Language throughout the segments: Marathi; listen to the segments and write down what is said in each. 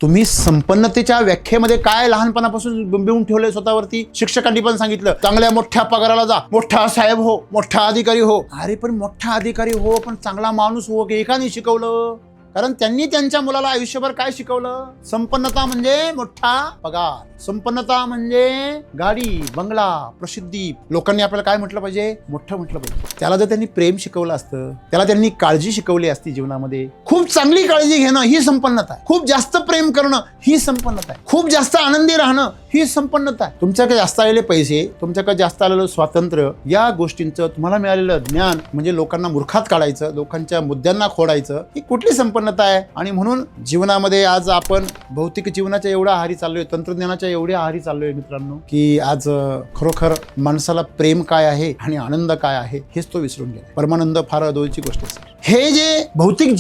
तुम्ही संपन्नतेच्या व्याख्येमध्ये काय लहानपणापासून बिंबवून ठेवलंय स्वतःवरती? शिक्षकांनी पण सांगितलं चांगल्या मोठ्या पगाराला जा, मोठा साहेब हो, मोठा अधिकारी हो. अरे पण मोठा अधिकारी हो, पण चांगला माणूस हो की एकाने शिकवलं? कारण त्यांनी त्यांच्या मुलाला आयुष्यभर काय शिकवलं? संपन्नता म्हणजे मोठा पगार, संपन्नता म्हणजे गाडी, बंगला, प्रसिद्धी. लोकांनी आपल्याला काय म्हटलं पाहिजे? मोठं म्हटलं पाहिजे. त्याला जर त्यांनी प्रेम शिकवलं असतं, त्याला त्यांनी काळजी शिकवली असती जीवनामध्ये, खूप चांगली काळजी घेणं ही संपन्नता आहे. खूप जास्त प्रेम करणं ही संपन्नता आहे. खूप जास्त आनंदी राहणं ही संपन्नता आहे. तुमच्याकडे जास्त आलेले पैसे, तुमच्याकडे जास्त आलेलं स्वातंत्र्य, या गोष्टींचं तुम्हाला मिळालेलं ज्ञान म्हणजे लोकांना मूर्खात काढायचं, लोकांच्या मुद्द्यांना खोडायचं, ही कुठली संपन्नता आहे? आणि म्हणून जीवनामध्ये आज आपण भौतिक जीवनाच्या एवढ्या आहारी चाललोय, तंत्रज्ञानाच्या एवढ्या आहारी चाललोय मित्रांनो, की आज खरोखर माणसाला प्रेम काय आहे आणि आनंद काय आहे हेच तो विसरून गेला. परमानंद फार अदोळीची गोष्ट आहे. हे जे भौतिक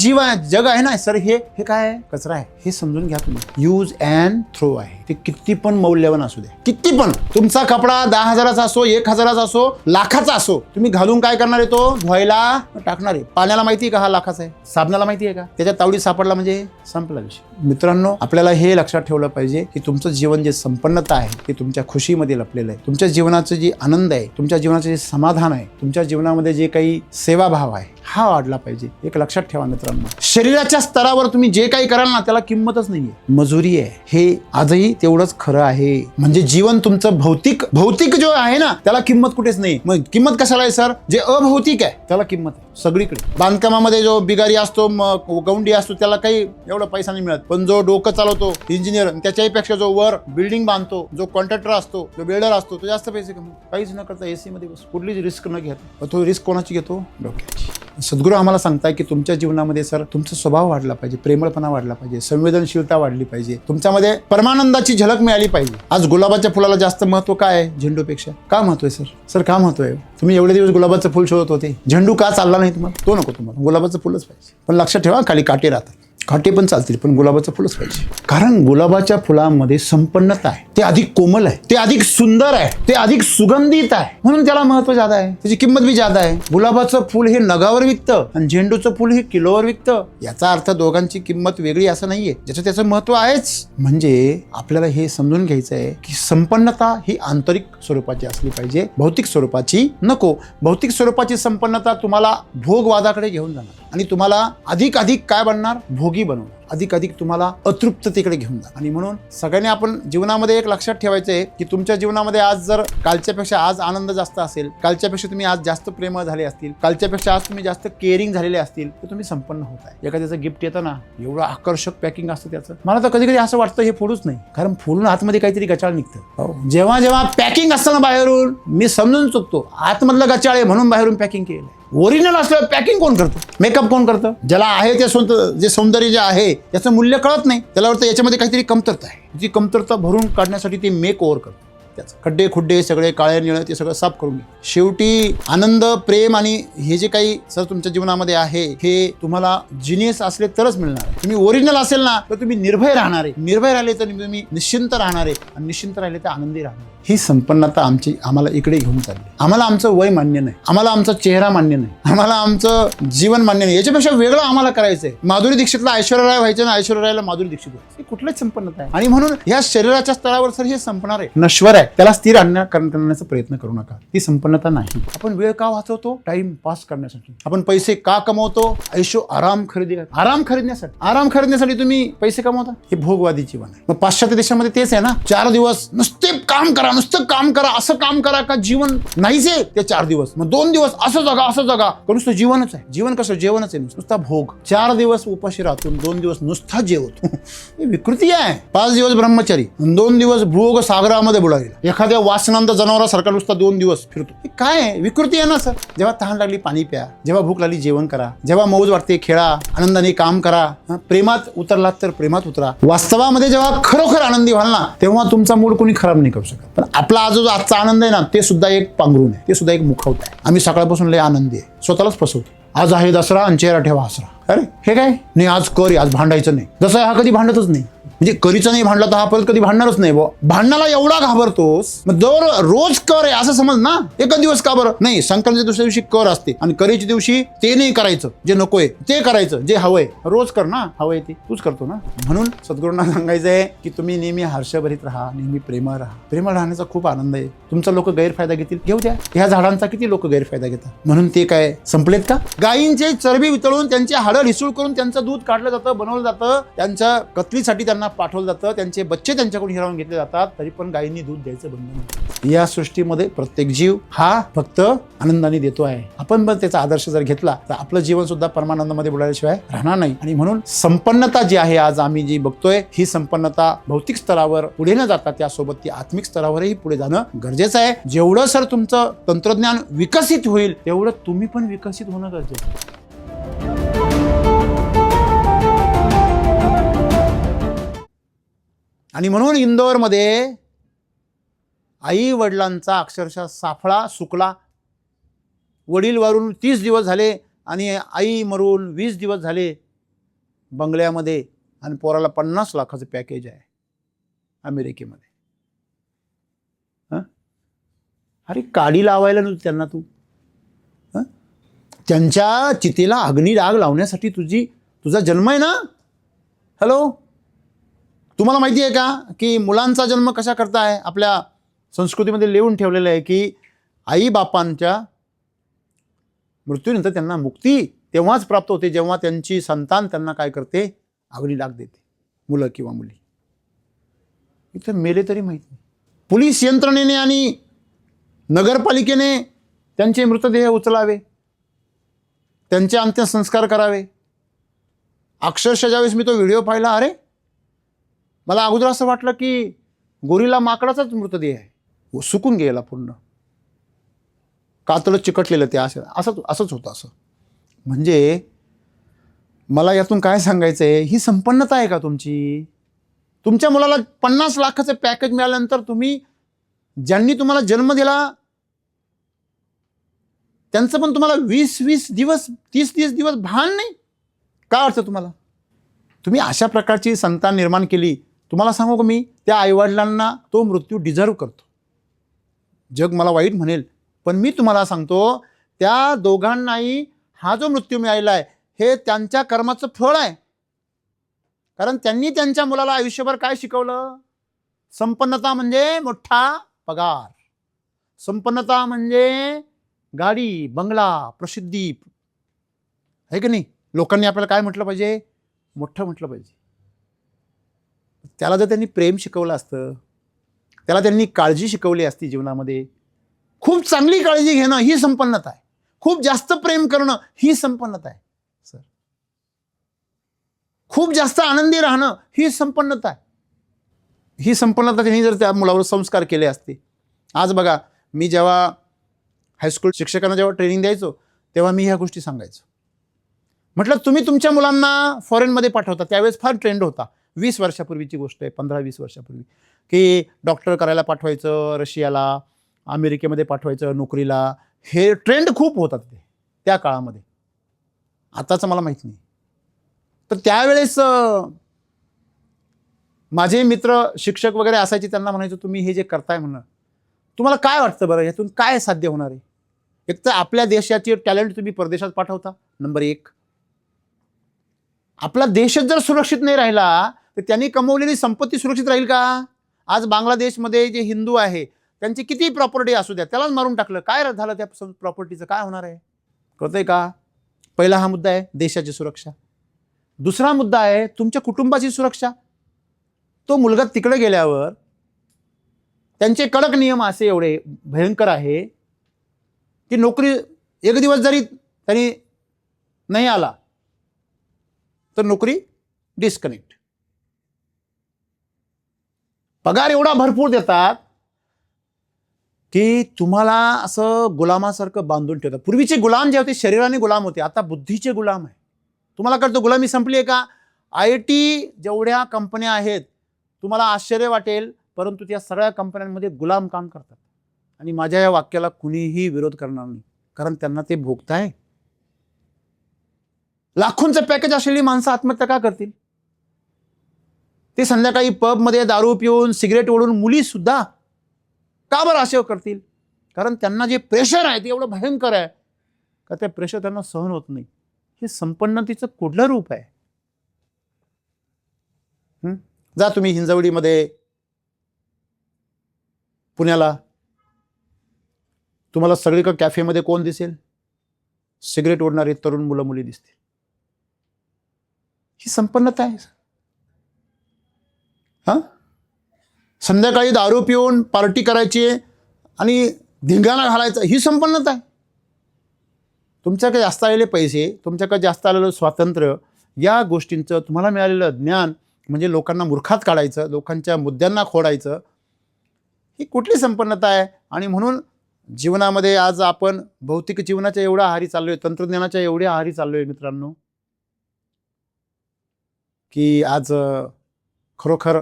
जग आहे ना सर, हे काय आहे? कचरा आहे. हे समजून घ्या तुम्ही. यूज अँड थ्रो आहे. ते किती पण मौल्यवान असू द्या, किती पण. तुमचा कपडा 10,000चा असो, 1,000चा असो, लाखाचा असो, तुम्ही घालून काय करणार आहे? तो धुवायला टाकणार आहे. पाण्याला माहिती आहे का हा लाखाचा आहे? साबणाला माहिती आहे का? त्याच्या तावडीत सापडला म्हणजे संपला विषय. मित्रांनो, आपल्याला हे लक्षात ठेवलं पाहिजे की तुमचं जीवन जे संपन्नता आहे ते तुमच्या खुशीमध्ये लपलेलं आहे. तुमच्या जीवनाचं जे आनंद आहे, तुमच्या जीवनाचं जे समाधान आहे, तुमच्या जीवनामध्ये जे काही सेवाभाव आहे, हा वाढला पाहिजे. एक लक्षात ठेवा मित्रांनो, शरीराच्या स्तरावर तुम्ही जे काही कराल ना त्याला किंमतच नाहीये, मजुरी आहे. हे आजही तेवढंच खरं आहे. म्हणजे जीवन तुमचं भौतिक जो आहे ना त्याला किंमत कुठेच नाही. मग किंमत कशाला आहे सर? जे अभौतिक आहे त्याला किंमत आहे सगळीकडे. बांधकामामध्ये जो बिगारी असतो, गौंडी असतो, त्याला काही एवढा पैसा नाही मिळत. पण जो डोकं चालवतो इंजिनियर, त्याच्याही पेक्षा जो वर बिल्डिंग बांधतो, जो कॉन्ट्रॅक्टर असतो, जो बिल्डर असतो, तो जास्त पैसे कमवतो. काहीच न करता एसी मध्ये बस, कुठलीच रिस्क न घेता. तो रिस्क कोणाची घेतो? डोक्याची. सद्गुरू आम्हाला सांगताय की तुमच्या जीवनामध्ये सर तुमचा स्वभाव वाढला पाहिजे, प्रेमळपणा वाढला पाहिजे, संवेदनशीलता वाढली पाहिजे, तुमच्यामध्ये परमानंदाची झलक मिळाली पाहिजे. आज गुलाबाच्या फुलाला जास्त महत्व काय आहे झेंडूपेक्षा? का महत्व आहे सर? का महत्व आहे? तुम्ही एवढे दिवस गुलाबाचं फुल शोधत होते, झेंडू का चालला नाही तुम्हाला? तो नको तुम्हाला, गुलाबाचं फुलच पाहिजे. पण लक्षात ठेवा, खाली काटे राहतात. काटे पण चालतील, पण गुलाबाचं फुलच पाहिजे. कारण गुलाबाच्या फुलामध्ये संपन्नता आहे, ते अधिक कोमल आहे, ते अधिक सुंदर आहे, ते अधिक सुगंधित आहे, म्हणून त्याला महत्व जादा आहे, त्याची किंमत बी जादा आहे. गुलाबाचं फुल हे नगावर विकतं आणि झेंडूचं फुल हे किलोवर विकतं. याचा अर्थ दोघांची किंमत वेगळी असं नाहीये, ज्याचं त्याचं महत्व आहेच. म्हणजे आपल्याला हे समजून घ्यायचं आहे की संपन्नता ही आंतरिक स्वरूपाची असली पाहिजे, भौतिक स्वरूपाची नको. भौतिक स्वरूपाची संपन्नता तुम्हाला भोगवादाकडे घेऊन जाणार आणि तुम्हाला अधिक काय बनणार? भोगी बनवणार, अधिक तुम्हाला अतृप्ततेकडे घेऊन जा. आणि म्हणून सगळ्यांनी आपण जीवनामध्ये एक लक्षात ठेवायचं आहे की तुमच्या जीवनामध्ये आज जर कालच्यापेक्षा आज आनंद जास्त असेल, कालच्यापेक्षा तुम्ही आज जास्त प्रेमळ झाले असतील, कालच्यापेक्षा आज तुम्ही जास्त केअरिंग झालेले असतील, तर तुम्ही संपन्न होत आहे. एखाद्याचं गिफ्ट येतं ना, एवढं आकर्षक पॅकिंग असतं त्याचं, मला तर कधी असं वाटतं हे फोडूच नाही, कारण फोडून आतमध्ये काहीतरी गचाळ निघतं. जेव्हा पॅकिंग असतं ना बाहेरून, मी समजून चुकतो आतमधलं गचाळ आहे म्हणून बाहेरून पॅकिंग केलं. ओरिजिनल असल्यावर पॅकिंग कोण करतं? मेकअप कोण करतं? ज्याला आहे ते जे सौंदर्य जे आहे त्याचं मूल्य कळत नाही, त्याला वाटतं याच्यामध्ये काहीतरी कमतरता आहे. ती कमतरता भरून काढण्यासाठी ते मेक ओव्हर करतं. त्याचं खड्डे खुड्डे सगळे काळे निळे ते सगळं साफ करून घे. शेवटी आनंद, प्रेम आणि हे जे काही सर तुमच्या जीवनामध्ये आहे हे तुम्हाला जिनियस असले तरच मिळणार आहे. तुम्ही ओरिजिनल असेल ना तर तुम्ही निर्भय राहणार आहे, निर्भय राहिले तर तुम्ही निश्चिंत राहणार आहे, आणि निश्चिंत राहिले तर आनंदी राहणार. ही संपन्नता आम्हाला इकडे घेऊन चालली. आम्हाला आमचं वय मान्य नाही, आम्हाला आमचा चेहरा मान्य नाही, आम्हाला आमचं जीवन मान्य नाही. याच्यापेक्षा वेगळं आम्हाला करायचंय. माधुरी दीक्षितला ऐश्वर्या राय व्हायचं ना, ऐश्वर्या रायला माधुरी दीक्षित व्हायचं. ही कुठलीच संपन्नता आहे. आणि म्हणून या शरीराच्या स्तरावर सर हे संपणार आहे, नश्वर आहे, त्याला स्थिर करण्याचा प्रयत्न करू नका. ही संपन्नता नाही. आपण वेळ का वाचवतो? टाइम पास करण्यासाठी. आपण पैसे का कमवतो? आराम खरेदण्यासाठी तुम्ही पैसे कमवता. हे भोगवादी जीवन आहे. मग पाश्चात्य देशामध्ये तेच आहे ना, 4 दिवस नुसतं काम करा, असं काम करा का जीवन नाहीच आहे ते 4 दिवस. मग 2 दिवस असं जगा नुसतं जीवनच आहे. जीवन कसं? जेवणच आहे, नुसता भोग. 4 दिवस उपाशी राहून 2 दिवस नुसता जेवतो. ही विकृती आहे. 5 दिवस ब्रह्मचारी, 2 दिवस भोग सागरामध्ये बुडालेला. एखाद्या वासनांत जनावरासारखा नुसता 2 दिवस फिरतो. हे काय आहे? विकृती आहे ना सर. जेव्हा तहान लागली पाणी प्या, जेव्हा भूक लागली जेवण करा, जेव्हा मौज वाटते खेळा, आनंदाने काम करा, प्रेमात उतरलात तर प्रेमात उतरा. वास्तवामध्ये जेव्हा खरोखर आनंदी व्हाल ना, तेव्हा तुमचा मूड कोणी खराब नाही करू शकत. पण आपला जो आजचा आनंद आहे ना, ते सुद्धा एक पांघरून आहे, ते सुद्धा एक मुखवटा आहे. आम्ही सकाळपासून लय आनंदी आहे, स्वतःलाच फसवतो. आज आहे दसरा आणि चेहरा ठेवा हसरा. अरे हे काय नाही, आज कर, आज भांडायचं नाही. जसं हा कधी भांडतच नाही, म्हणजे करीचा नाही भांडला तर हा परत कधी भांडणारच नाही. भांडणाला एवढा घाबरतोस, मग दर रोज कर आहे असं समज ना. एक दिवस का बरं नाही, संक्रांतीच्या दुसऱ्या दिवशी कर असते आणि करीच्या दिवशी ते नाही करायचं जे नकोय, ते करायचं जे हवंय. रोज कर ना, हवंय ते तूच करतो ना. म्हणून सद्गुरूंना सांगायचंय की तुम्ही नेहमी हर्षभरीत राहा, नेहमी प्रेमळ राहा. प्रेमळ राहण्याचा खूप आनंद आहे. तुमचा लोक गैरफायदा घेतील, घेऊ द्या. ह्या झाडांचा किती लोक गैरफायदा घेतात, म्हणून ते काय संपलेत का? गायींचे चरबी वितळून त्यांचे हाडं ढिसूळ करून त्यांचं दूध काढलं जातं, बनवलं जातं, त्यांच्या कत्तलीसाठी त्यांना पाठवलं जातं, त्यांचे बच्चे त्यांच्याकडून हिरावून घेतले जातात, तरी पण गायींनी दूध द्यायचं बंद नाही. या सृष्टीमध्ये प्रत्येक जीव हा फक्त आनंदाने देतो आहे. आपण पण त्याचा आदर्श जर घेतला तर आपलं जीवन सुद्धा परमानंदामध्ये बुडाल्याशिवाय राहणार नाही. आणि म्हणून संपन्नता जी आहे आज आम्ही जी बघतोय, ही संपन्नता भौतिक स्तरावर पुढे न जाता त्यासोबत ती आत्मिक स्तरावरही पुढे जाणं गरजेचं आहे. जेवढं सर तुमचं तंत्रज्ञान विकसित होईल तेवढं तुम्ही पण विकसित होणं गरजेचं आहे. आणि म्हणून इंदोरमध्ये आई वडिलांचा अक्षरशः साफळा सुकला. वडील वारून 30 दिवस झाले आणि आई मरून 20 दिवस झाले बंगल्यामध्ये, आणि पोराला 50 लाखाचं पॅकेज आहे अमेरिकेमध्ये. अरे काडी लावायला नव्हती त्यांना तू. त्यांच्या चितेला अग्नी आग लावण्यासाठी तुझा जन्म आहे ना. हॅलो, तुम्हाला माहिती आहे का की मुलांचा जन्म कशा करता आहे? आपल्या संस्कृतीमध्ये लिहून ठेवलेलं आहे की आई बापांच्या मृत्यूनंतर त्यांना मुक्ती तेव्हाच प्राप्त होते जेव्हा त्यांची संतान त्यांना काय करते, अग्नी लाग देते, मुलं किंवा मुली. इथं मेले तरी माहित नाही. पोलीस यंत्रणेने आणि नगरपालिकेने त्यांचे मृतदेह उचलावे, त्यांचे अंत्यसंस्कार करावे. अक्षरशः ज्यावेळेस मी तो व्हिडिओ पाहिला, अरे मला अगोदर असं वाटलं की गोरीला माकडाचाच मृतदेह आहे, सुकून गेला पूर्ण, कातडं चिकटलेलं ते असंच होतं. असं म्हणजे मला यातून काय सांगायचं आहे, ही संपन्नता आहे का तुमची? तुमच्या मुलाला 50 लाखाचं पॅकेज मिळाल्यानंतर तुम्ही ज्यांनी तुम्हाला जन्म दिला त्यांचं पण तुम्हाला 20-20 दिवस 30-30 दिवस भान नाही का? अर्थ तुम्हाला तुम्ही अशा प्रकारची संतान निर्माण केली. तुम्हाला सांगू का मी, त्या आईवडिलांना तो मृत्यू डिझर्व करतो. जग मला वाईट म्हणेल, पण मी तुम्हाला सांगतो त्या दोघांनाही हा जो मृत्यू मिळालेला आहे हे त्यांच्या कर्माचं फळ आहे. कारण त्यांनी त्यांच्या मुलाला आयुष्यभर काय शिकवलं? संपन्नता म्हणजे मोठा पगार, संपन्नता म्हणजे गाडी, बंगला, प्रसिद्धी, आहे की नाही? लोकांनी आपल्याला काय म्हटलं पाहिजे? मोठं म्हटलं पाहिजे. त्याला जर त्यांनी प्रेम शिकवलं असतं, त्याला त्यांनी काळजी शिकवली असती जीवनामध्ये, खूप चांगली काळजी घेणं ही संपन्नता आहे. खूप जास्त प्रेम करणं ही संपन्नता आहे सर. खूप जास्त आनंदी राहणं ही संपन्नता आहे. ही संपन्नता त्यांनी जर त्या मुलावर संस्कार केले असते. आज बघा, मी जेव्हा हायस्कूल शिक्षकांना जेव्हा ट्रेनिंग द्यायचो तेव्हा मी ह्या गोष्टी सांगायचो. म्हटलं तुम्ही तुमच्या मुलांना फॉरेनमध्ये पाठवता, त्यावेळेस फार ट्रेंड होता. 20 वर्षापूर्वीची गोष्ट आहे, 15-20 वर्षापूर्वी, की डॉक्टर करायला पाठवायचं रशियाला, अमेरिकेमध्ये पाठवायचं नोकरीला. हे ट्रेंड खूप होतात त्या काळामध्ये. आताचं मला माहीत नाही. तर त्यावेळेस माझे मित्र शिक्षक वगैरे असायचे, त्यांना म्हणायचं तुम्ही हे जे करताय म्हणणं, तुम्हाला काय वाटतं बरं, यातून काय साध्य होणार आहे? एक तर आपल्या देशाचे टॅलेंट तुम्ही परदेशात पाठवता, नंबर 1. आपला देशच जर सुरक्षित नाही राहिला तर त्यांनी कमवलेली संपत्ती सुरक्षित राहील का? आज बांगलादेशमध्ये जे हिंदू आहे त्यांची किती प्रॉपर्टी असू द्या, त्यालाच मारून टाकलं, काय झालं त्या प्रॉपर्टीचं? काय होणार आहे? कळतंय का? पहिला हा मुद्दा आहे देशाची सुरक्षा. दुसरा मुद्दा आहे तुमच्या कुटुंबाची सुरक्षा. तो मुलगा तिकडे गेल्यावर त्यांचे कडक नियम असे एवढे भयंकर आहे की नोकरी एक दिवस जरी त्यांनी नाही आला तर नोकरी डिस्कनेक्ट. पगार एवढा भरपूर देतात की तुम्हाला असं गुलामासारखं बांधून ठेवतात. पूर्वीचे गुलाम जे होते शरीराने गुलाम होते, आता बुद्धीचे गुलाम आहे. तुम्हाला कळतं गुलामी संपली आहे का? IT जेवढ्या कंपन्या आहेत, तुम्हाला आश्चर्य वाटेल, परंतु त्या सगळ्या कंपन्यांमध्ये गुलाम काम करतात. आणि माझ्या या वाक्याला कुणीही विरोध करणार नाही, कारण त्यांना ते भोगताय. लाखोंचं पॅकेज असलेली माणसं आत्महत्या का करतील? ते संध्याकाळी पबमध्ये दारू पिऊन सिगरेट ओढून मुली सुद्धा का बरं असे करतील? कारण त्यांना जे प्रेशर आहे ते एवढं भयंकर आहे का ते प्रेशर त्यांना सहन होत नाही. हे संपन्नतेचं कुठलं रूप आहे? जा तुम्ही हिंजवडीमध्ये, पुण्याला, तुम्हाला सगळीकडे कॅफेमध्ये कोण दिसेल? सिगरेट ओढणारे तरुण मुलं मुली दिसतील. ही संपन्नता आहे. संध्याकाळी दारू पिऊन पार्टी करायची आणि धिंगाणा घालायचा, ही संपन्नता आहे. तुमच्याकडे जास्त आलेले पैसे, तुमच्याकडे जास्त आलेलं स्वातंत्र्य, या गोष्टींचं तुम्हाला मिळालेलं ज्ञान म्हणजे लोकांना मूर्खात काढायचं, लोकांच्या मुद्द्यांना खोडायचं, ही कुठली संपन्नता आहे? आणि म्हणून जीवनामध्ये आज आपण भौतिक जीवनाच्या एवढ्या आहारी चाललोय, तंत्रज्ञानाच्या एवढ्या आहारी चाललोय मित्रांनो, की आज खरोखर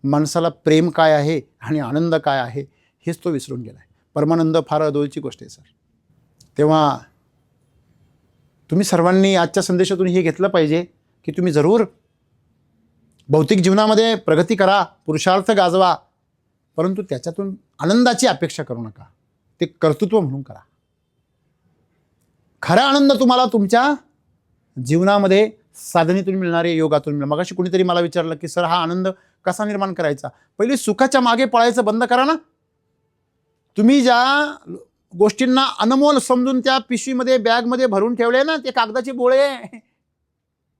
माणसाला प्रेम काय आहे आणि आनंद काय आहे हेच तो विसरून गेला आहे. परमानंद फार अदोळची गोष्ट आहे सर. तेव्हा तुम्ही सर्वांनी आजच्या संदेशातून हे घेतलं पाहिजे की तुम्ही जरूर भौतिक जीवनामध्ये प्रगती करा, पुरुषार्थ गाजवा, परंतु त्याच्यातून आनंदाची अपेक्षा करू नका. ते कर्तृत्व म्हणून करा. खरा आनंद तुम्हाला तुमच्या जीवनामध्ये साधनेतून मिळणारे, योगातून मिळणार. मगाशी कुणीतरी मला विचारलं की सर हा आनंद कसा निर्माण करायचा? पहिले सुखाच्या मागे पळायचं बंद करा ना. तुम्ही ज्या गोष्टींना अनमोल समजून त्या पिशवीमध्ये, बॅगमध्ये भरून ठेवले ना, ते कागदाचे बोळे,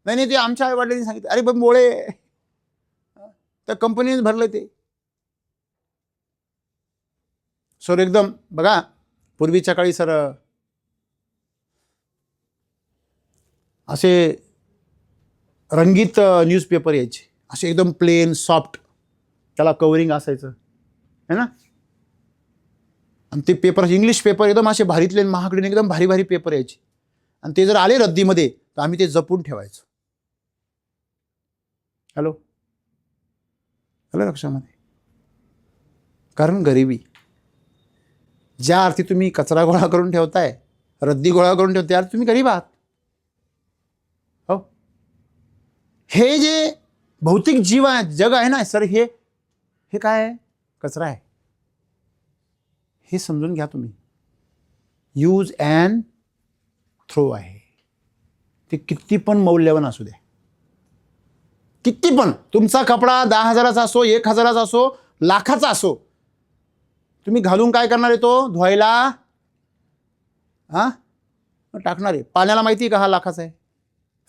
नाही ते आमच्या आईवडिलांनी सांगितलं, अरे पण बोळे त्या कंपनीने भरले ते. सर एकदम बघा, पूर्वीच्या काळी सर असे रंगीत न्यूजपेपर यायचे, असे एकदम प्लेन सॉफ्ट, त्याला कवरिंग असायचं है ना. आणि ते पेपर इंग्लिश पेपर एकदम असे भारीतले महागडे एकदम भारी भारी पेपर यायचे. आणि ते जर आले रद्दीमध्ये तर आम्ही ते जपून ठेवायचो. हॅलो हॅलो लक्षामध्ये. कारण गरिबी, ज्या अर्थी तुम्ही कचरा गोळा करून ठेवताय, रद्दी गोळा करून ठेवताय, यार तुम्ही गरीब आहात. हो, हे जे भौतिक जीव आहे, जग आहे ना सर, हे काय आहे? कचरा आहे. हे समजून घ्या तुम्ही. यूज अँड थ्रो आहे. ते किती पण मौल्यवान असू द्या, किती पण. तुमचा कपडा 10,000चा असो, 1,000चा असो, लाखाचा असो, तुम्ही घालून काय करणार आहे? तो धुवायला टाकणार आहे. पाण्याला माहिती आहे का हा लाखाचा आहे?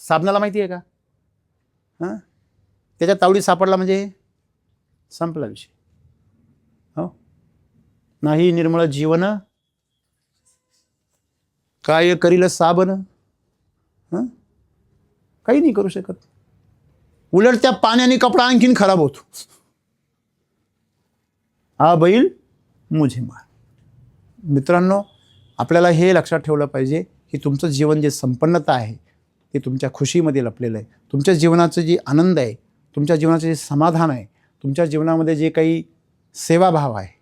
साबणाला माहिती आहे का? त्याच्या तावडीत सापडला म्हणजे संपला विषय. हो, नाही निर्मळ जीवन काय करील साबण, काही नाही करू शकत. उलट त्या पाण्याने कपडा आणखीन खराब होतो. हा बैल मुझे मार. मित्रांनो, आपल्याला हे लक्षात ठेवलं पाहिजे की तुमचं जीवन जे संपन्नता आहे ते तुमच्या खुशीमध्ये लपलेलं आहे. तुमच्या जीवनाचं जे आनंद आहे, तुमच्या जीवनाचं जे समाधान आहे, तुमच्या जीवनामध्ये जे काही सेवाभाव आहे,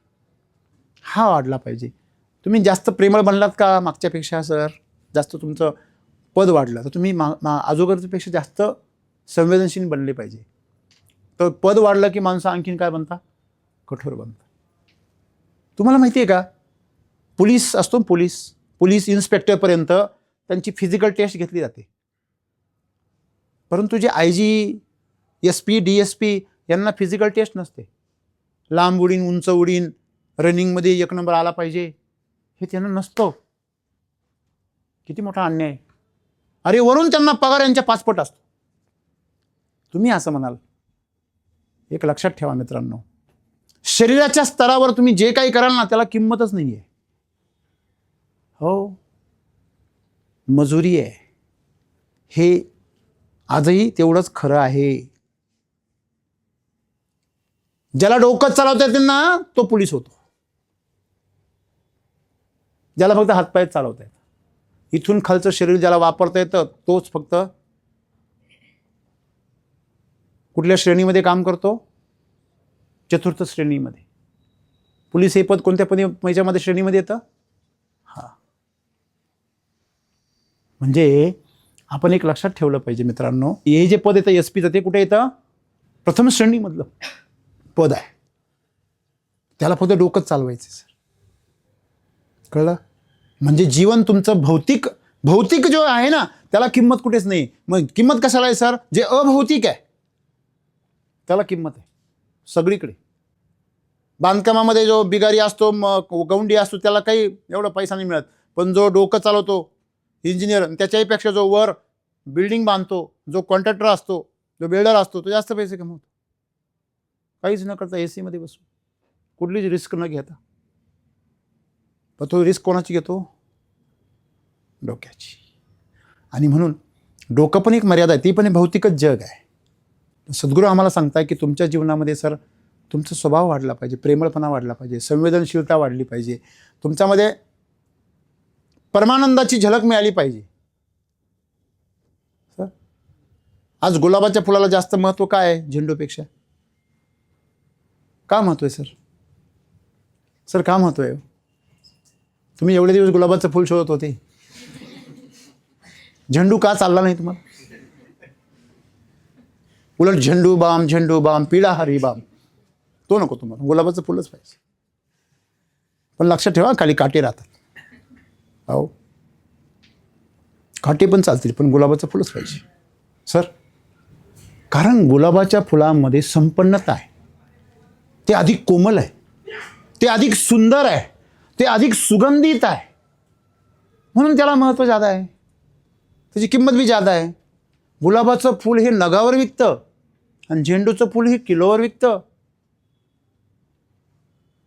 हा वाढला पाहिजे. तुम्ही जास्त प्रेमळ बनलात का मागच्यापेक्षा सर, जास्त तुमचं पद वाढलं तर तुम्ही अगोदरपेक्षा जास्त संवेदनशील बनले पाहिजे. तर पद वाढलं की माणसं आणखीन काय बनता? कठोर बनतात. तुम्हाला माहिती आहे का, पोलीस असतो, पोलीस इन्स्पेक्टरपर्यंत त्यांची फिजिकल टेस्ट घेतली जाते. परंतु जे IG, SP, DSP यांना फिजिकल टेस्ट नसते. लांब उडीन, उंच उडीन, रनिंगमध्ये 1 नंबर आला पाहिजे, हे त्यांना नसतं. किती मोठा अन्याय. अरे वरून त्यांना पगार यांच्या 5 पट असतो. तुम्ही असं म्हणाल. एक लक्षात ठेवा मित्रांनो, शरीराच्या स्तरावर तुम्ही जे काही कराल ना त्याला किंमतच नाही आहे. हो, मजुरी आहे. हे आजही तेवढंच खरं आहे. ज्याला डोकं चालवता येते ना तो पोलीस होतो. ज्याला फक्त हातपाय चालवता येतं, इथून खालचं शरीर ज्याला वापरता येतं तोच फक्त कुठल्या श्रेणीमध्ये काम करतो? चतुर्थ श्रेणीमध्ये. पोलीस हे पद कोणत्या याच्यामध्ये श्रेणीमध्ये येतं? हा, म्हणजे आपण एक लक्षात ठेवलं पाहिजे मित्रांनो, हे जे पद येतं SP-चं ते कुठे येतं? प्रथम श्रेणीमधलं पद आहे. त्याला फक्त डोकंच चालवायचं सर. कळलं? म्हणजे जीवन तुमचं भौतिक जो आहे ना त्याला किंमत कुठेच नाही. मग किंमत कशाला आहे सर? जे अभौतिक आहे त्याला किंमत आहे सगळीकडे. बांधकामामध्ये जो बिगारी असतो, गौंडी असतो, त्याला काही एवढा पैसा नाही मिळत. पण जो डोकं चालवतो इंजिनियर, त्याच्याही पेक्षा जो वर बिल्डिंग बांधतो, जो कॉन्ट्रॅक्टर असतो, जो बिल्डर असतो, तो जास्त पैसे कमवतो. काहीच न करता AC मध्ये बसू, कुठलीच रिस्क न घेता. पण तो रिस्क कोणाची घेतो? डोक्याची. आणि म्हणून डोकं पण एक मर्यादा आहे, ती पण भौतिकच जग आहे. सद्गुरू आम्हाला सांगताय की तुमच्या जीवनामध्ये सर तुमचा स्वभाव वाढला पाहिजे, प्रेमळपणा वाढला पाहिजे, संवेदनशीलता वाढली पाहिजे, तुमच्यामध्ये परमानंदाची झलक मिळाली पाहिजे. सर आज गुलाबाच्या फुलाला जास्त महत्त्व काय आहे झेंडूपेक्षा? का महत्त्व आहे सर? सर का महत्त्व आहे? तुम्ही एवढे दिवस गुलाबाचं फुल शोधत होते, झेंडू का चालला नाही तुम्हाला? उलट झेंडू बाम पिळा हरी बाम तो नको तुम्हाला, गुलाबाचं फुलच पाहिजे. पण लक्षात ठेवा खाली काटे राहतात. अहो काटे पण चालतील पण गुलाबाचं फुलच पाहिजे सर. कारण गुलाबाच्या फुलामध्ये संपन्नता आहे, ते अधिक कोमल आहे, ते अधिक सुंदर आहे, ते अधिक सुगंधित आहे. म्हणून त्याला महत्त्व जादा आहे, त्याची किंमत बी जादा आहे. गुलाबाचं फूल हे नगावर विकतं आणि झेंडूचं फूल हे किलोवर विकतं.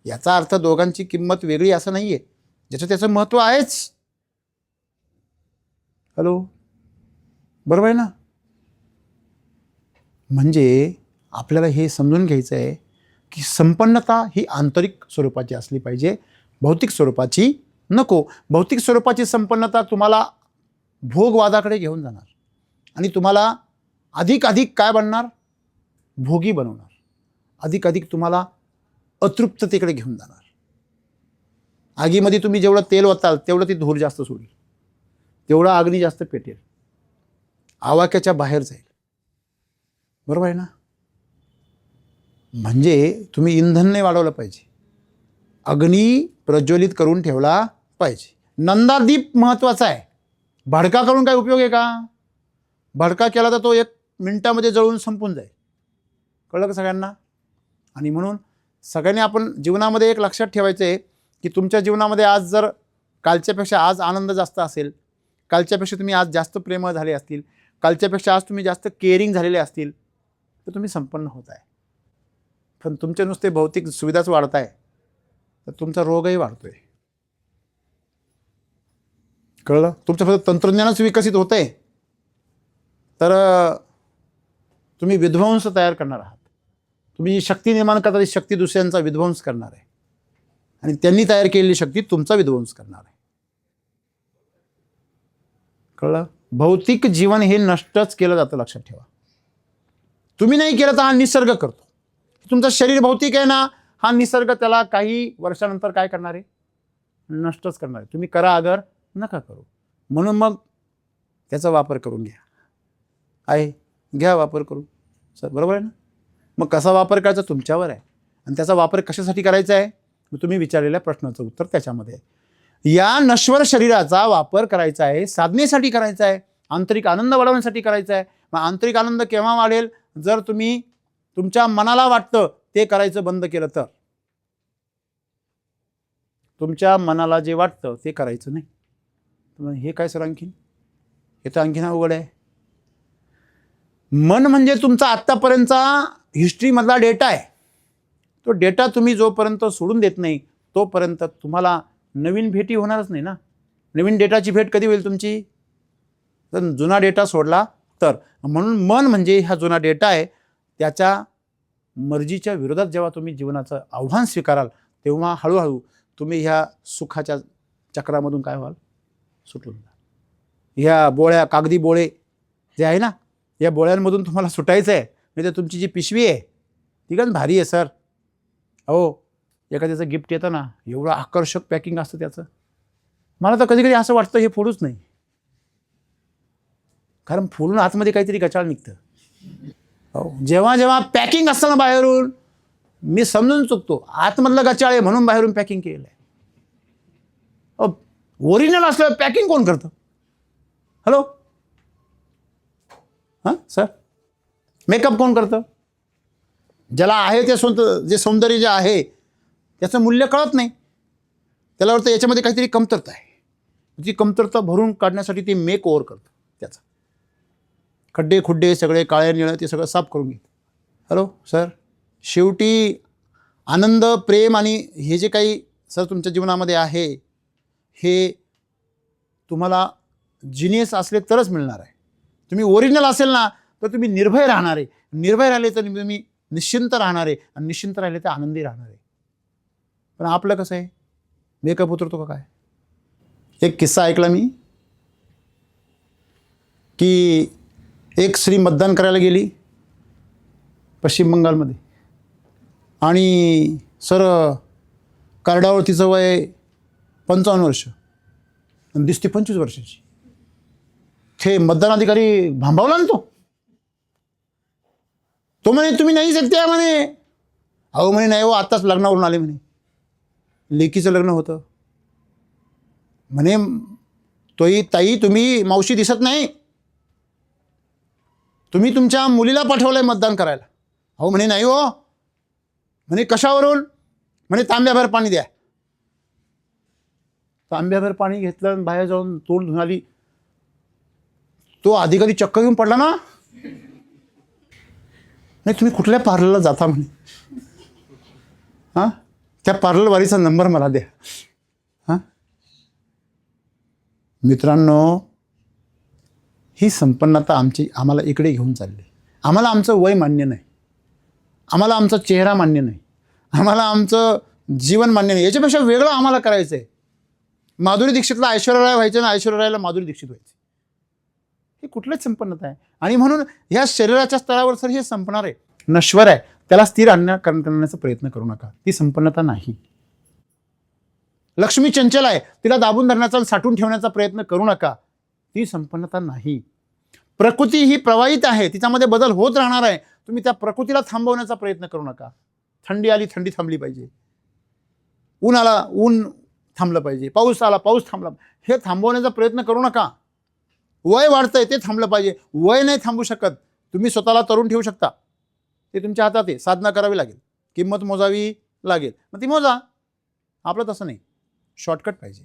याचा अर्थ दोघांची किंमत वेगळी असं नाही आहे, ज्याचं त्याचं महत्त्व आहेच. हॅलो, बरोबर आहे ना? म्हणजे आपल्याला हे समजून घ्यायचं आहे की संपन्नता ही आंतरिक स्वरूपाची असली पाहिजे, भौतिक स्वरूपाची नको. भौतिक स्वरूपाची संपन्नता तुम्हाला भोगवादाकडे घेऊन जाणार आणि तुम्हाला अधिक काय बनणार? भोगी बनवणार. अधिक तुम्हाला अतृप्ततेकडे घेऊन जाणार. आगीमध्ये तुम्ही जेवढं तेल ओताल तेवढं ती धूर जास्त सोडेल, तेवढा अग्नी जास्त पेटेल, आवाक्याच्या बाहेर जाईल. बरोबर आहे ना? म्हणजे तुम्ही इंधन नाही वाढवलं पाहिजे, अग्नी प्रज्वलित करून ठेवला पाहिजे. नंदादीप महत्त्वाचा आहे. भडका करून काय उपयोग आहे का? भडका केला तर तो 1 मिनिटामध्ये जळून संपून जाईल. कळलं का सगळ्यांना? आणि म्हणून सगळ्यांनी आपण जीवनामध्ये एक लक्षात ठेवायचं आहे की तुमच्या जीवनामध्ये आज जर कालच्यापेक्षा आज आनंद जास्त असेल, कालच्यापेक्षा तुम्ही आज जास्त प्रेमळ झाले असतील, कालच्यापेक्षा आज तुम्ही जास्त केअरिंग झालेले असतील, तर तुम्ही संपन्न होत आहे. पण तुमचे नुसते भौतिक सुविधाच वाढत आहे तर तुमचा रोगही वाढतोय. कळलं? तुमचं फक्त तंत्रज्ञानच विकसित होत आहे तर तुम्ही विध्वंस तयार करणार आहात. तुम्ही जी शक्ती निर्माण करता ती शक्ती दुसऱ्यांचा विध्वंस करणार आहे आणि त्यांनी तयार केलेली शक्ती तुमचा विध्वंस करणार आहे. कळलं? भौतिक जीवन हे नष्टच केलं जातं, लक्षात ठेवा. तुम्ही नाही केलं तर हा निसर्ग करतो. तुमचं शरीर भौतिक आहे ना, हा निसर्ग त्याला काही वर्षानंतर काय करणार आहे? नष्टच करणार आहे. तुम्ही करा अगर नका करू. म्हणून मग त्याचा वापर करून घ्या वापर करून. सर बरोबर आहे ना? मग कसा वापर करायचा तुमच्यावर आहे आणि त्याचा वापर कशासाठी करायचा आहे? मग तुम्ही विचारलेल्या प्रश्नाचं उत्तर त्याच्यामध्ये आहे. या नश्वर शरीराचा वापर करायचा आहे, साधनेसाठी करायचा आहे, आंतरिक आनंद वाढवण्यासाठी करायचा आहे. मग आंतरिक आनंद केव्हा वाढेल? जर तुम्ही तुमच्या मनाला वाटतं ते करायचं बंद केलं तर. तुमच्या मनाला जे वाटतं ते करायचं नाही. हे काय सर आणखीन? हे तर आणखीन अवघड आहे. मन म्हणजे तुमचा आत्तापर्यंतचा हिस्ट्रीमधला डेटा आहे. तो डेटा तुम्ही जोपर्यंत सोडून देत नाही तोपर्यंत तुम्हाला नवीन भेटी होणारच नाही ना. नवीन डेटाची भेट कधी होईल तुमची? तर जुना डेटा सोडला तर. म्हणून मन म्हणजे हा जुना डेटा आहे. त्याच्या मर्जीच्या विरोधात जेव्हा तुम्ही जीवनाचं आव्हान स्वीकाराल तेव्हा हळूहळू तुम्ही ह्या सुखाच्या चक्रामधून काय व्हाल? सुटून जाल. ह्या बोळ्या, कागदी बोळे जे आहे ना, या बोळ्यांमधून तुम्हाला सुटायचं आहे. नाही तर तुमची जी पिशवी आहे ती पण भारी आहे सर. हो, एखाद्याचं गिफ्ट येतं ना, एवढं आकर्षक पॅकिंग असतं त्याचं. मला तर कधी कधी असं वाटतं हे फोडूच नाही. कारण फुलून आतमध्ये काहीतरी गचाळ निघतं. हो, जेव्हा जेव्हा पॅकिंग असतं ना बाहेरून, मी समजून चुकतो आतमधलं गचाळ आहे म्हणून बाहेरून पॅकिंग केलेलं आहे. ओरिजिनल असलं पॅकिंग कोण करतं? हॅलो, हां सर, मेकअप कोण करतं? ज्याला आहे ते जे सौंदर्य जे आहे त्याचं मूल्य कळत नाही. त्याला वाटतं याच्यामध्ये काहीतरी कमतरता आहे. ती कमतरता भरून काढण्यासाठी ते मेक ओव्हर करतं. त्याचा खड्डे खुड्डे सगळे काळे निळे ते सगळं साफ करून घेतं. हॅलो सर, शेवटी आनंद, प्रेम आणि हे जे काही सर तुमच्या जीवनामध्ये आहे, हे तुम्हाला जिनियस असले तरच मिळणार आहे. तुम्ही ओरिजिनल असेल ना तर तुम्ही निर्भय राहणार आहे. निर्भय राहिले तर तुम्ही निश्चिंत राहणार आहे, आणि निश्चिंत राहिले तर आनंदी राहणार आहे. पण आपलं कसं आहे, मेकअप उतरतो का काय? एक किस्सा ऐकला मी की एक स्त्री मतदान करायला गेली पश्चिम बंगालमध्ये, आणि सर कार्डावर तिचं वय 55 वर्ष आणि दिसते 25 वर्षाची. ते मतदान अधिकारी भांबावला ना तो म्हणे तुम्ही नाही शकते म्हणे. अहो म्हणे नाही हो, आत्ताच लग्नावरून आले म्हणे, लेकीचं लग्न होतं म्हणे. तोही ताई तुम्ही मावशी दिसत नाही, तुम्ही तुमच्या मुलीला पाठवलंय मतदान करायला. अहो म्हणे नाही हो म्हणे. कशावरून? म्हणे तांब्याभर पाणी द्या. तांब्याभर पाणी घेतलं आणि बाहेर जाऊन तोंड धुवून आली. तो अधिकारी चक्क घेऊन पडला ना. नाही तुम्ही कुठल्या पार्लरला जाता म्हणे. हां, त्या पार्लरवालीचा नंबर मला द्या. हां मित्रांनो, ही संपन्नता आम्हाला इकडे घेऊन चालली. आम्हाला आमचं वय मान्य नाही, आम्हाला आमचा चेहरा मान्य नाही, आम्हाला आमचं जीवन मान्य नाही. याच्यापेक्षा वेगळं आम्हाला करायचं आहे. माधुरी दीक्षितला ऐश्वर्या राय व्हायचं ना, ऐश्वर्या रायला माधुरी दीक्षित व्हायची. ही कुठलीच संपन्नता आहे. आणि म्हणून ह्या शरीराच्या स्तरावर सर हे संपणार आहे, नश्वर आहे. त्याला स्थिर करण्याचा प्रयत्न करू नका. ती संपन्नता नाही. लक्ष्मी चंचल आहे, तिला दाबून धरण्याचा, साठवून ठेवण्याचा प्रयत्न करू नका. ती संपन्नता नाही. प्रकृती ही प्रवाहित आहे, तिच्यामध्ये बदल होत राहणार आहे. तुम्ही त्या प्रकृतीला थांबवण्याचा प्रयत्न करू नका. थंडी आली, थंडी थांबली पाहिजे. ऊन आला, ऊन थांबलं पाहिजे. पाऊस आला, पाऊस थांबला. हे थांबवण्याचा प्रयत्न करू नका. वय वाढतंय ते थांबलं पाहिजे. वय नाही थांबू शकत. तुम्ही स्वतःला तरुण ठेवू शकता, ते तुमच्या हातात आहे. साधना करावी लागेल, किंमत मोजावी लागेल, मग ती मोजा. आपलं तसं नाही, शॉर्टकट पाहिजे.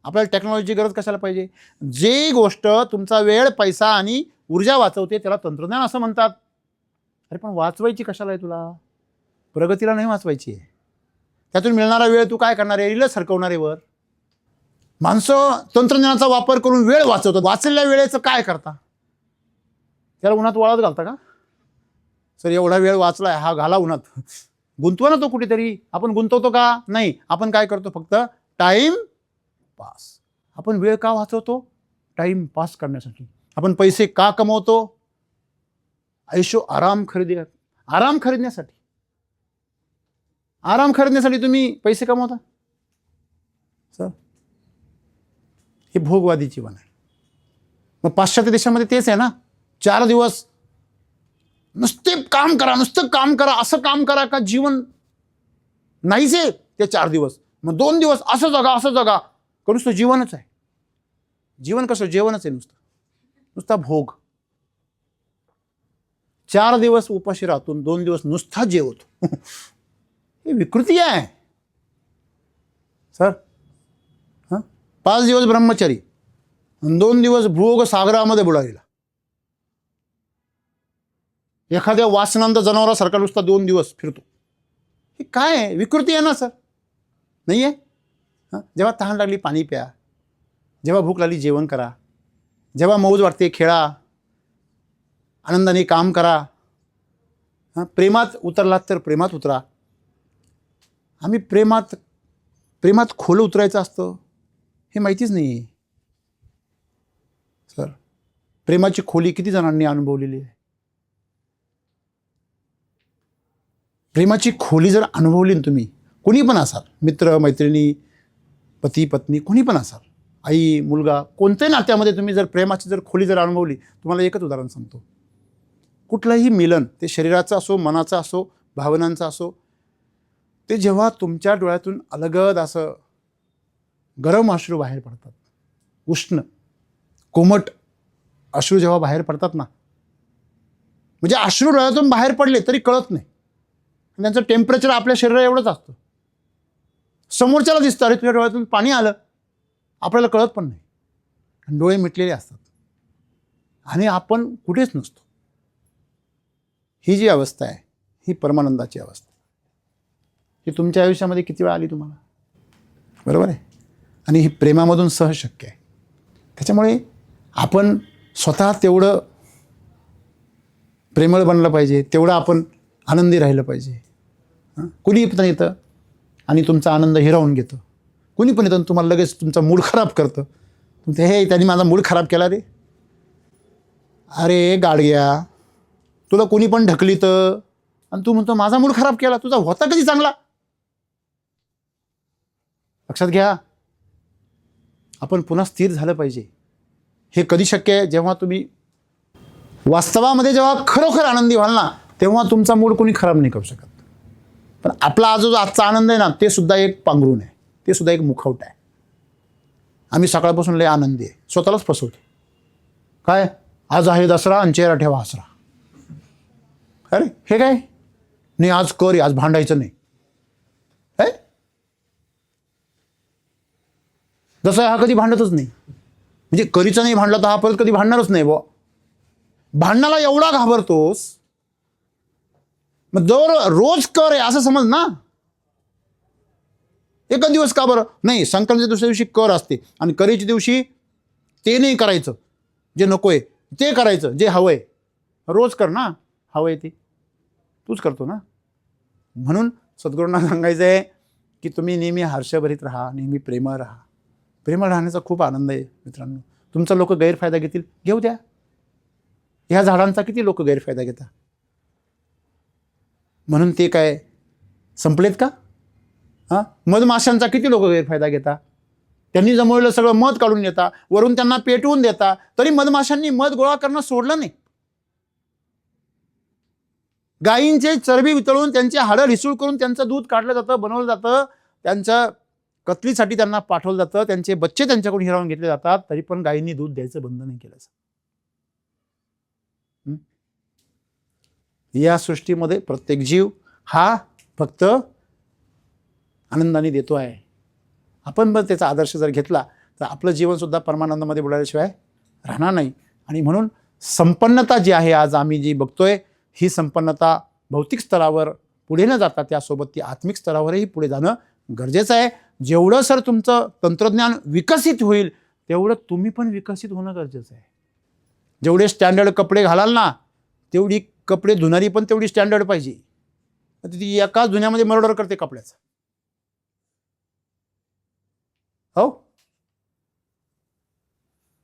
आपल्याला टेक्नॉलॉजीची गरज कशाला पाहिजे? जे गोष्ट तुमचा वेळ, पैसा आणि ऊर्जा वाचवते त्याला तंत्रज्ञान असं म्हणतात. अरे पण वाचवायची कशाला आहे तुला? प्रगतीला नाही वाचवायची आहे. त्यातून मिळणारा वेळ तू काय करणार आहे? रीलच सरकवणार आहे वर. माणसं तंत्रज्ञानाचा वापर करून वेळ वाचवतात. वाचलेल्या वेळेचं काय करता? त्याला उन्हात वाळत घालता का? सर एवढा वेळ वाचलाय, हा घाला उन्हात. गुंतवा ना तो कुठेतरी. आपण गुंतवतो का? नाही. आपण काय करतो? फक्त टाइम पास. आपण वेळ का वाचवतो? टाइम पास करण्यासाठी. आपण पैसे का कमवतो? आयुष्य आराम खरेदण्यासाठी. आराम खरेदण्यासाठी तुम्ही पैसे कमवता सर. हे भोगवादी जीवन आहे. मग पाश्चात्य देशामध्ये तेच आहे ना. 4 दिवस नुसते काम करा, नुसतं काम करा, असं काम करा का जीवन नाहीच आहे ते 4 दिवस. मग 2 दिवस असं जगा का नुसतं जीवनच आहे. जीवन कसं? जेवणच आहे नुसता भोग. 4 दिवस उपाशी राहून 2 दिवस नुसता जेवतो. ही विकृती आहे सर. 5 दिवस ब्रह्मचारी, 2 दिवस भोग सागरामध्ये बुडालेला. एखाद्या वासनांत जनावरासारखा नुसता 2 दिवस फिरतो. हे काय आहे? विकृती आहे ना सर? नाही आहे? जेव्हा तहान लागली पाणी प्या, जेव्हा भूक लागली जेवण करा, जेव्हा मौज वाटते खेळा, आनंदाने काम करा. प्रेमात उतरलात तर प्रेमात उतरा. आम्ही प्रेमात खोल उतरायचं असतं हे माहितीच नाही आहे सर. प्रेमाची खोली किती जणांनी अनुभवलेली आहे? प्रेमाची खोली जर अनुभवली ना तुम्ही, कोणी पण असाल, मित्र मैत्रिणी, पती पत्नी, कोणी पण असाल, आई मुलगा कोणत्याही नात्यामध्ये तुम्ही जर प्रेमाची जर खोली जर अनुभवली, तुम्हाला एकच उदाहरण सांगतो, कुठलंही मिलन ते शरीराचं असो, मनाचं असो, भावनांचं असो, ते जेव्हा तुमच्या डोळ्यातून अलगद असं गरम अश्रू बाहेर पडतात, उष्ण कोमट अश्रू जेव्हा बाहेर पडतात ना, म्हणजे अश्रू डोळ्यातून बाहेर पडले तरी कळत नाही, त्यांचं टेम्परेचर आपल्या शरीरा एवढंच असतं. समोरच्याला दिसतं अरे तुझ्या डोळ्यातून पाणी आलं, आपल्याला कळत पण नाही, डोळे मिटलेले असतात आणि आपण कुठेच नसतो. ही जी अवस्था आहे ही परमानंदाची अवस्था. ही तुमच्या आयुष्यामध्ये किती वेळा आली तुम्हाला? बरोबर आहे. आणि ही प्रेमामधून सहज शक्य आहे. त्याच्यामुळे आपण स्वतः तेवढं प्रेमळ बनलं पाहिजे, तेवढं आपण आनंदी राहिलं पाहिजे. कुणी पण येतं आणि तुमचा आनंद हिरावून घेतं, कुणी पण येतं तुम्हाला लगेच तुमचा मूड खराब करतं. तुमचं हे त्यांनी माझा मूड खराब केला रे, अरे गाडग्या तुला कोणी पण ढकलीतं आणि तू म्हणतो माझा मूड खराब केला, तुझा होता कधी चांगला? लक्षात घ्या, आपण पुन्हा स्थिर झालं पाहिजे. हे कधी शक्य आहे? जेव्हा तुम्ही वास्तवामध्ये जेव्हा खरोखर आनंदी व्हाल ना, तेव्हा तुमचा मूड कोणी खराब नाही करू शकत. पण आपला जो आजचा आनंद आहे ना, ते सुद्धा एक पांघरून आहे, ते सुद्धा एक मुखवटा आहे. आम्ही सकाळपासून लय आनंदी आहे, स्वतःलाच फसवतो. काय आज आहे दसरा आणि चेहरा ठेवा हसरा. अरे हे काय नाही, आज कर, आज भांडायचं नाही. जसं हा कधी भांडतच नाही, म्हणजे करीचा नाही भांडला तर हा परत कधी भांडणारच नाही. बुवा भांडणाला एवढा घाबरतोस, मग जर रोज कर आहे असं समज ना. एक दिवस का बरं नाही? संक्रांतीच्या दुसऱ्या दिवशी कर असते आणि करीच्या दिवशी ते नाही करायचं जे नकोय, ते करायचं जे हवंय. रोज कर ना, हवंय ते तूच करतो ना. म्हणून सद्गुरूंना सांगायचं आहे की तुम्ही नेहमी हर्षभरीत राहा, नेहमी प्रेमळ राहा. प्रेमळ राहण्याचा खूप आनंद आहे मित्रांनो. तुमचा लोक गैरफायदा घेतील, घेऊ द्या. ह्या झाडांचा किती लोक गैरफायदा घेतात, म्हणून ते काय संपलेत का? मधमाशांचा किती लोक गैरफायदा घेतात. त्यांनी जमवलेलं सगळं मध काढून देता, वरून त्यांना पेटवून देता, तरी मधमाशांनी मध गोळा करणं सोडलं नाही. गायींचे चरबी वितळून त्यांचे हाडं रिसूळ करून त्यांचं दूध काढलं जातं, बनवलं जातं, त्यांच्या कत्तलीसाठी त्यांना पाठवलं जातं, त्यांचे बच्चे त्यांच्याकडून हिरावून घेतले जातात, तरी पण गायींनी दूध द्यायचं बंद नाही केलं. या सृष्टीमध्ये प्रत्येक जीव हा फक्त आनंदाने देतो आहे. आपण पण त्याचा आदर्श जर घेतला तर आपलं जीवनसुद्धा परमानंदामध्ये बुडाल्याशिवाय राहणार नाही. आणि म्हणून संपन्नता जी आहे आज आम्ही जी बघतोय, ही संपन्नता भौतिक स्तरावर पुढे न जाता त्यासोबत ती आत्मिक स्तरावरही पुढे जाणं गरजेचं आहे. जेवढं सर तुमचं तंत्रज्ञान विकसित होईल तेवढं तुम्ही पण विकसित होणं गरजेचं आहे. जेवढे स्टँडर्ड कपडे घालाल ना, तेवढी कपडे धुणारी पण तेवढी स्टँडर्ड पाहिजे. ती एकाच धुण्यामध्ये मर्डर करते कपड्याचं. हो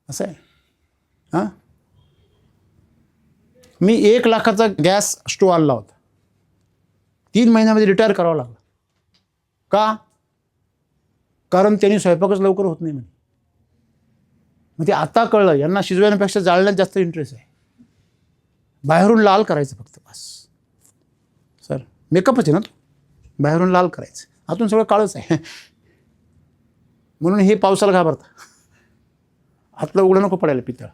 असं आहे. मी 1 लाखाचा गॅस स्टोव्ह आणला होता, 3 महिन्यामध्ये रिटायर करावं लागलं. का? कारण त्यांनी स्वयंपाकच लवकर होत नाही म्हणे. मग ते आता कळलं, यांना शिजवण्यापेक्षा जाळण्यात जास्त इंटरेस्ट आहे. बाहेरून लाल करायचं फक्त बस. सर मेकअपच आहे ना तो, बाहेरून लाल करायचं, आतून सगळं काळच आहे. म्हणून हे पावसाला घाबरतं, आतलं उघडं नको पडायला पितळ.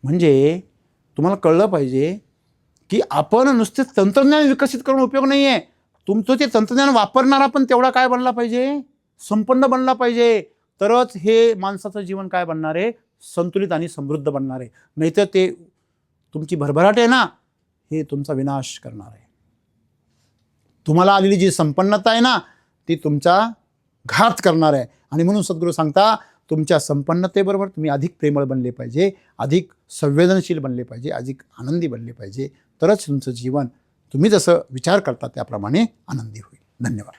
म्हणजे तुम्हाला कळलं पाहिजे की आपण नुसते तंत्रज्ञान विकसित करून उपयोग नाही आहे. तुमचं ते तंत्रज्ञान वापरणारा पण तेवढा काय बनला पाहिजे? संपन्न बनला पाहिजे. तरच हे माणसाचं जीवन काय बनणार आहे? संतुलित आणि समृद्ध बनणार आहे. नाहीतर ते तुमची भरभराट आहे ना, हे तुमचा विनाश करणार आहे. तुम्हाला आलेली जी संपन्नता आहे ना, ती तुमचा घात करणार आहे. आणि म्हणून सद्गुरू सांगता, तुमच्या संपन्नतेबरोबर तुम्ही अधिक प्रेमळ बनले पाहिजे, अधिक संवेदनशील बनले पाहिजे, अधिक आनंदी बनले पाहिजे. तरच तुमचं जीवन तुम्ही जसं विचार करता त्याप्रमाणे आनंदी होईल. धन्यवाद.